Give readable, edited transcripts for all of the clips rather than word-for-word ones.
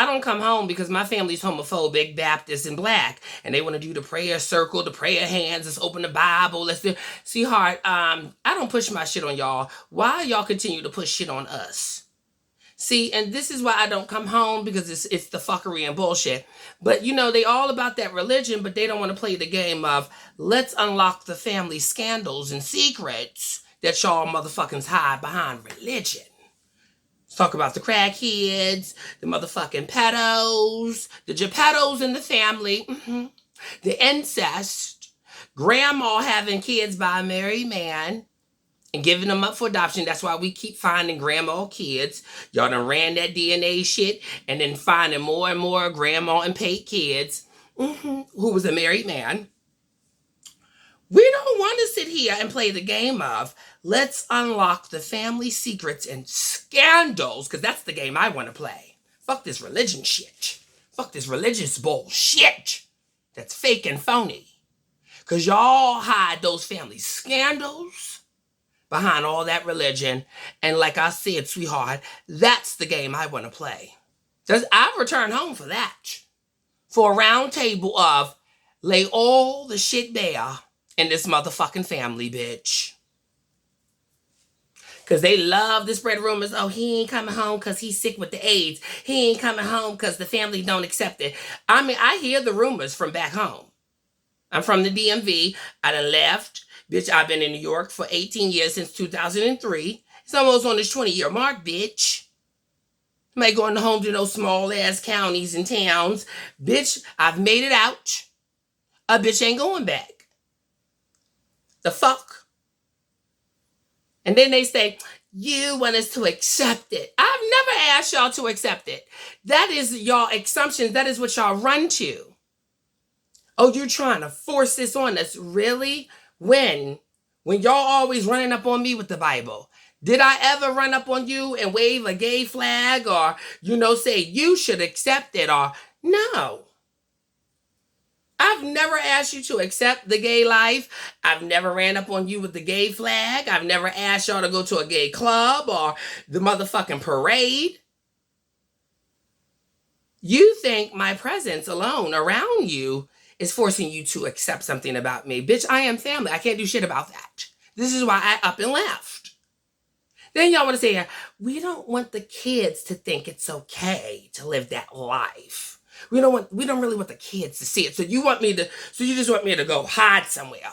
I don't come home because my family's homophobic, Baptist, and black, and they want to do the prayer circle, the prayer hands. Let's open the Bible. Let's do. Sweetheart, I don't push my shit on y'all. Why y'all continue to push shit on us? See, and this is why I don't come home, because it's the fuckery and bullshit. But you know, they all about that religion, but they don't want to play the game of let's unlock the family scandals and secrets that y'all motherfuckers hide behind religion. Let's talk about the crackheads, the motherfucking pedos, the geppettos in the family, the incest, grandma having kids by a married man and giving them up for adoption. That's why we keep finding grandma kids. Y'all done ran that DNA shit and then finding more and more grandma and Pate kids who was a married man. We don't want to sit here and play the game of let's unlock the family secrets and scandals, because that's the game I want to play. Fuck this religion shit. Fuck this religious bullshit that's fake and phony. Because y'all hide those family scandals behind all that religion. And like I said, sweetheart, that's the game I want to play. I've returned home for that. For a round table of lay all the shit bare in this motherfucking family, bitch. Because they love to spread rumors. Oh, he ain't coming home because he's sick with the AIDS. He ain't coming home because the family don't accept it. I mean, I hear the rumors from back home. I'm from the DMV. I done left. Bitch, I've been in New York for 18 years, since 2003. It's almost on this 20-year mark, bitch. I'm not going home to those small-ass counties and towns. Bitch, I've made it out. A bitch ain't going back. The fuck? And then they say, you want us to accept it. I've never asked y'all to accept it. That is y'all assumptions. That is what y'all run to. Oh, you're trying to force this on us. Really? When y'all always running up on me with the Bible? Did I ever run up on you and wave a gay flag or, say you should accept it or no? I've never asked you to accept the gay life. I've never ran up on you with the gay flag. I've never asked y'all to go to a gay club or the motherfucking parade. You think my presence alone around you is forcing you to accept something about me. Bitch, I am family. I can't do shit about that. This is why I up and left. Then y'all want to say, we don't want the kids to think it's okay to live that life. We don't really want the kids to see it. So you just want me to go hide somewhere.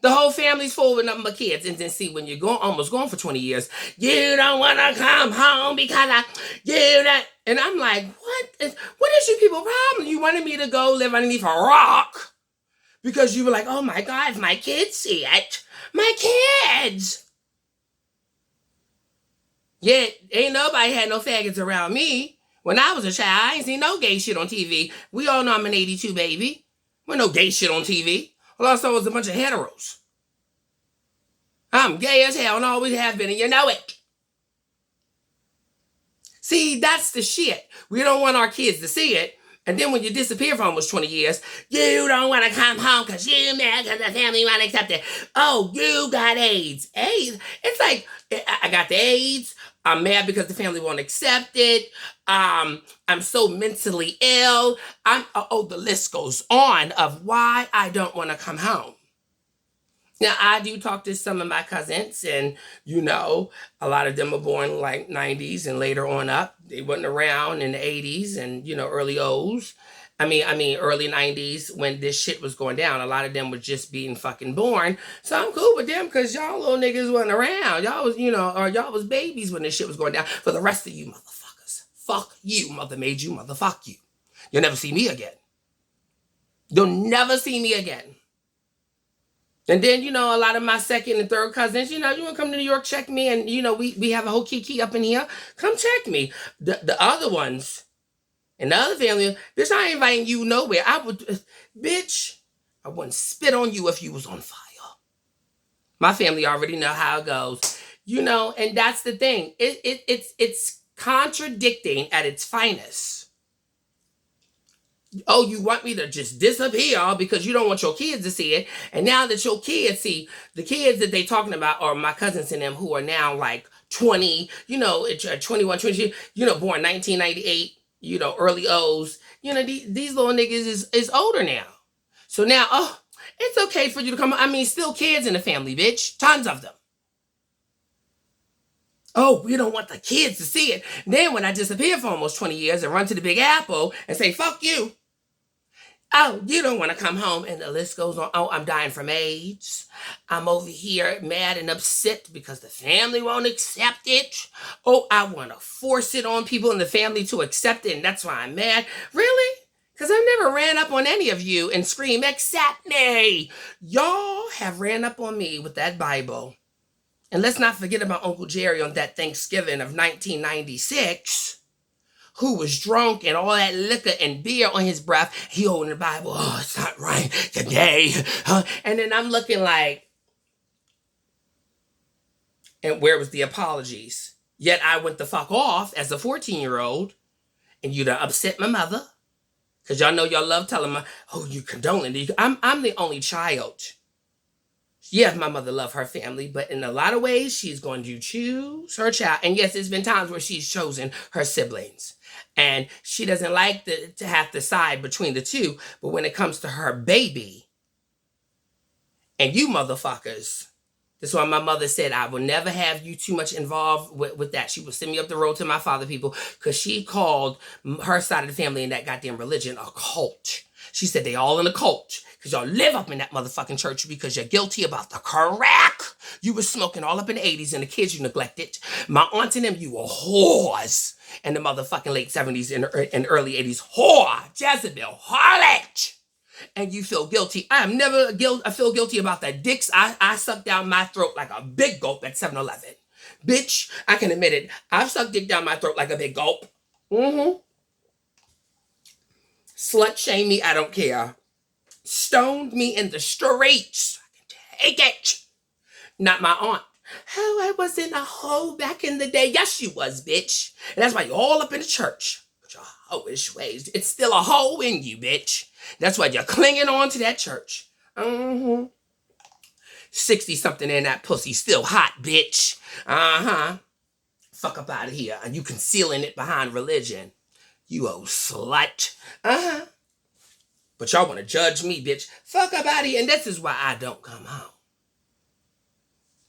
The whole family's full with nothing but kids. And then see, when you're almost gone for 20 years, you don't want to come home because and I'm like, what is you people problem? You wanted me to go live underneath a rock because you were like, oh my God, if my kids see it, my kids. Yet ain't nobody had no faggots around me. When I was a child, I ain't seen no gay shit on TV. We all know I'm an 82 baby. There no gay shit on TV. All I saw was a bunch of heteros. I'm gay as hell and always have been, and you know it. See, that's the shit. We don't want our kids to see it. And then when you disappear for almost 20 years, you don't want to come home because you mad because the family won't accept it. Oh, you got AIDS. AIDS? It's like, I got the AIDS. I'm mad because the family won't accept it. I'm so mentally ill. The list goes on of why I don't want to come home. Now, I do talk to some of my cousins, and, a lot of them are born like 90s and later on up. They wasn't around in the 80s and, early O's. I mean, early 90s when this shit was going down. A lot of them were just being fucking born. So I'm cool with them because y'all little niggas wasn't around. Y'all was, or y'all was babies when this shit was going down. For the rest of you motherfuckers, fuck you, mother made you, motherfuck you. You'll never see me again. You'll never see me again. And then, a lot of my second and third cousins, you want to come to New York, check me. And, we have a whole kiki up in here. Come check me. The other ones and the other family, bitch, I ain't inviting you nowhere. I wouldn't spit on you if you was on fire. My family already know how it goes. And that's the thing. It's contradicting at its finest. Oh, you want me to just disappear because you don't want your kids to see it. And now that your kids see, the kids that they talking about are my cousins and them who are now like 20, 21, 22, born 1998. early O's. These little niggas is older now. So now, it's okay for you to come. I mean, still kids in the family, bitch. Tons of them. Oh, we don't want the kids to see it. Then when I disappear for almost 20 years and run to the Big Apple and say, fuck you. Oh, you don't want to come home. And the list goes on. Oh, I'm dying from AIDS. I'm over here mad and upset because the family won't accept it. Oh, I want to force it on people in the family to accept it. And that's why I'm mad. Really? Because I've never ran up on any of you and screamed, accept me. Y'all have ran up on me with that Bible. And let's not forget about Uncle Jerry on that Thanksgiving of 1996, who was drunk and all that liquor and beer on his breath. He holding the Bible. Oh, it's not right today. And then I'm looking like, and where was the apologies? Yet I went the fuck off as a 14-year-old, and you done upset my mother. Because y'all know y'all love telling me, oh, you condoning. I'm the only child. Yeah, my mother loved her family, but in a lot of ways, she's going to choose her child. And yes, there's been times where she's chosen her siblings. And she doesn't like to have to side between the two. But when it comes to her baby, and you motherfuckers, that's why my mother said, I will never have you too much involved with that. She would send me up the road to my father people because she called her side of the family in that goddamn religion a cult. She said they all in a cult because y'all live up in that motherfucking church because you're guilty about the crack you were smoking all up in the 80s and the kids you neglected. My aunt and them, you were whores in the motherfucking late 70s and early 80s. Whore, Jezebel, harlot. And you feel guilty. I feel guilty about the dicks I sucked down my throat like a big gulp at 7-Eleven. Bitch, I can admit it. I've sucked dick down my throat like a big gulp. Slut shame me, I don't care. Stoned me in the streets. I can take it. Not my aunt. Oh, I wasn't a hoe back in the day. Yes, you was, bitch. And that's why you're all up in the church. With your hoish ways. It's still a hoe in you, bitch. That's why you're clinging on to that church. 60-something in that pussy. Still hot, bitch. Fuck up out of here. And you concealing it behind religion. You old slut. But y'all want to judge me, bitch. Fuck up out of here. And this is why I don't come home.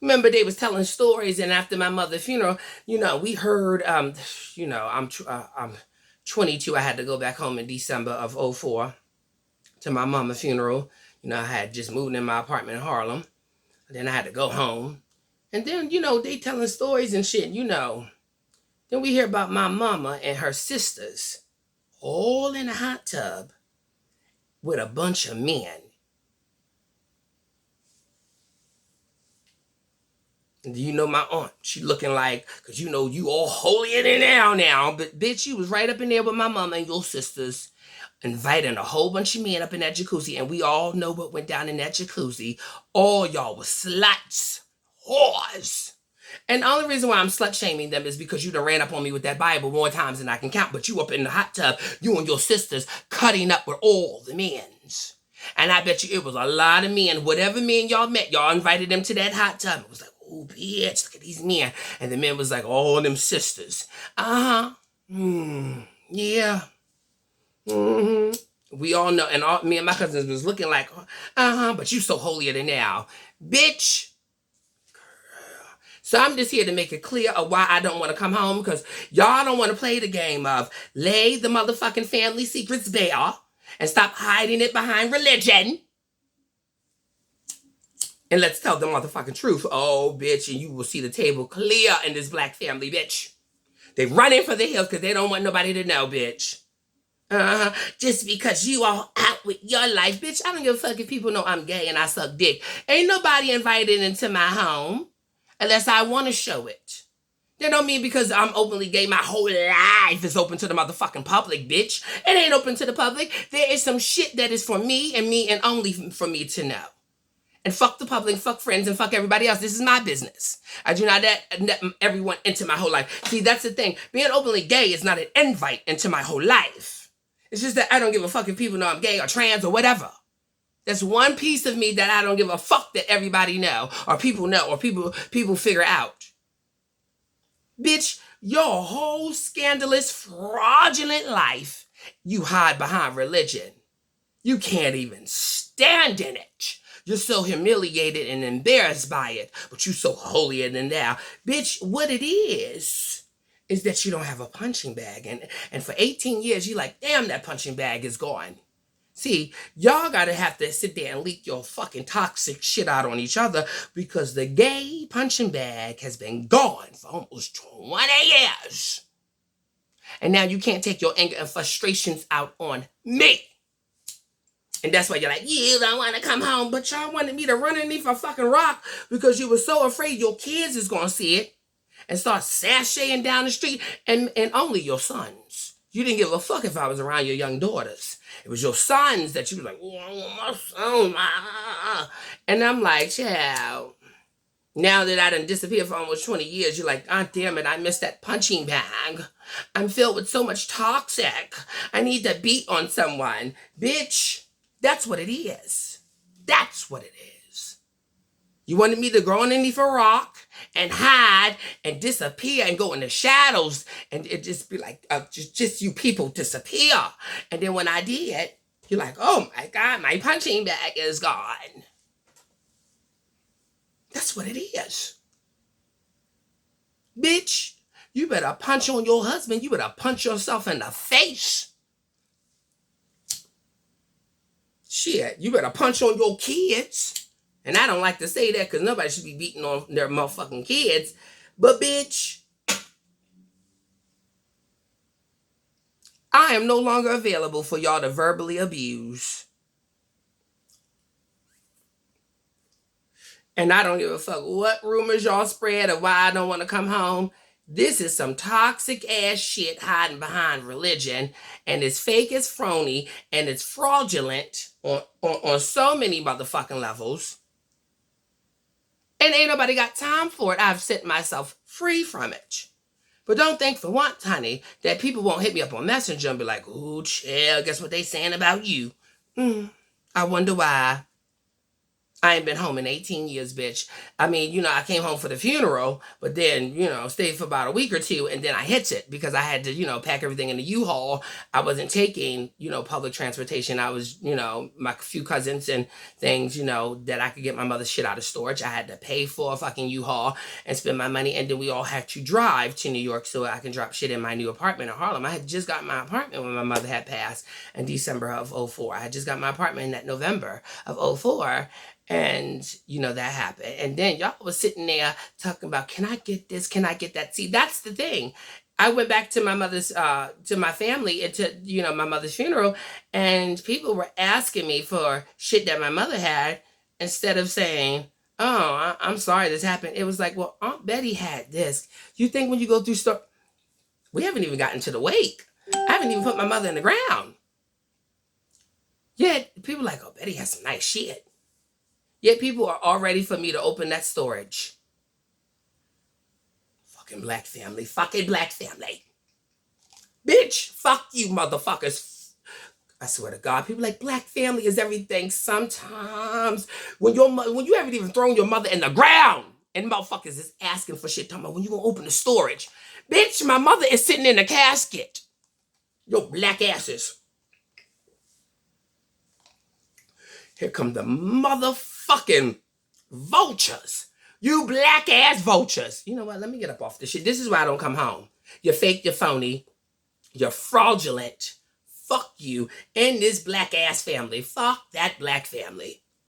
Remember, they was telling stories, and after my mother's funeral, we heard, I'm 22. I had to go back home in December of 2004 to my mama's funeral. I had just moved in my apartment in Harlem. Then I had to go home. And then, they telling stories and shit, Then we hear about my mama and her sisters all in a hot tub with a bunch of men. And do you know my aunt? She looking like, because you all holier than thou now. But bitch, you was right up in there with my mama and your sisters, inviting a whole bunch of men up in that jacuzzi. And we all know what went down in that jacuzzi. All y'all was sluts, whores. And the only reason why I'm slut shaming them is because you done ran up on me with that Bible more times than I can count. But you up in the hot tub, you and your sisters cutting up with all the men's. And I bet you it was a lot of men. Whatever men y'all met, y'all invited them to that hot tub. It was like, oh, bitch, look at these men. And the men was like, oh, them sisters. Yeah. We all know. And me and my cousins was looking like, but you so holier than thou. Bitch. So I'm just here to make it clear of why I don't want to come home, because y'all don't want to play the game of lay the motherfucking family secrets bare and stop hiding it behind religion. And let's tell the motherfucking truth. Oh, bitch, and you will see the table clear in this black family, bitch. They running for the hills because they don't want nobody to know, bitch. Just because you all out with your life, bitch. I don't give a fuck if people know I'm gay and I suck dick. Ain't nobody invited into my home unless I want to show it. That don't mean because I'm openly gay, my whole life is open to the motherfucking public, bitch. It ain't open to the public. There is some shit that is for me and only for me to know. And fuck the public, fuck friends, and fuck everybody else. This is my business. I do not let everyone into my whole life. See, that's the thing. Being openly gay is not an invite into my whole life. It's just that I don't give a fuck if people know I'm gay or trans or whatever. That's one piece of me that I don't give a fuck that everybody know or people figure out. Bitch, Your whole scandalous, fraudulent life, you hide behind religion. You can't even stand in it. You're so humiliated and embarrassed by it, but you so holier than thou. Bitch, what it is that you don't have a punching bag. And for 18 years, you're like, damn, that punching bag is gone. See, y'all gotta have to sit there and leak your fucking toxic shit out on each other because the gay punching bag has been gone for almost 20 years. And now you can't take your anger and frustrations out on me. And that's why you're like, you don't want to come home, but y'all wanted me to run underneath a fucking rock because you were so afraid your kids is going to see it and start sashaying down the street, and only your sons. You didn't give a fuck if I was around your young daughters. It was your sons that you were like, oh, my son, and I'm like, child, now that I done disappeared for almost 20 years, you're like, oh, damn it, I missed that punching bag. I'm filled with so much toxic. I need to beat on someone. Bitch, that's what it is. That's what it is. You wanted me to grow underneath a rock and hide and disappear and go in the shadows and it just be like, just you people disappear. And then when I did, you're like, oh my God, my punching bag is gone. That's what it is. Bitch, you better punch on your husband. You better punch yourself in the face. Shit, you better punch on your kids. And I don't like to say that because nobody should be beating on their motherfucking kids. But bitch, I am no longer available for y'all to verbally abuse. And I don't give a fuck what rumors y'all spread or why I don't want to come home. This is some toxic ass shit hiding behind religion. And it's fake, it's phony, and it's fraudulent on so many motherfucking levels. And ain't nobody got time for it. I've set myself free from it. But don't think for once, honey, that people won't hit me up on Messenger and be like, ooh, chill, guess what they saying about you? I wonder why. I ain't been home in 18 years, bitch. I mean, you know, I came home for the funeral, but then, you know, stayed for about a week or two, and then I hit it because I had to, you know, pack everything in the U-Haul. I wasn't taking, you know, public transportation. I was, you know, my few cousins and things, you know, that I could get my mother's shit out of storage. I had to pay for a fucking U-Haul and spend my money, and then we all had to drive to New York so I can drop shit in my new apartment in Harlem. I had just got my apartment when my mother had passed in December of 2004. I had just got my apartment in that November of 2004. And, you know, that happened. And then y'all was sitting there talking about, can I get this? Can I get that? See, that's the thing. I went back to my mother's, to my family, and to, you know, my mother's funeral. And people were asking me for shit that my mother had instead of saying, oh, I'm sorry this happened. It was like, well, Aunt Betty had this. You think when you go through stuff, we haven't even gotten to the wake. I haven't even put my mother in the ground. Yet people are like, oh, Betty has some nice shit. Yet people are all ready for me to open that storage. Fucking black family. Fucking black family. Bitch, fuck you, motherfuckers. I swear to God, people like black family is everything. Sometimes when you haven't even thrown your mother in the ground and motherfuckers is asking for shit, talking about when you gonna open the storage. Bitch, my mother is sitting in a casket. Yo, black asses. Here come the motherfucking vultures. You black ass vultures. You know what? Let me get up off this shit. This is why I don't come home. You're fake, you're phony, you're fraudulent. Fuck you and this black ass family. Fuck that black family.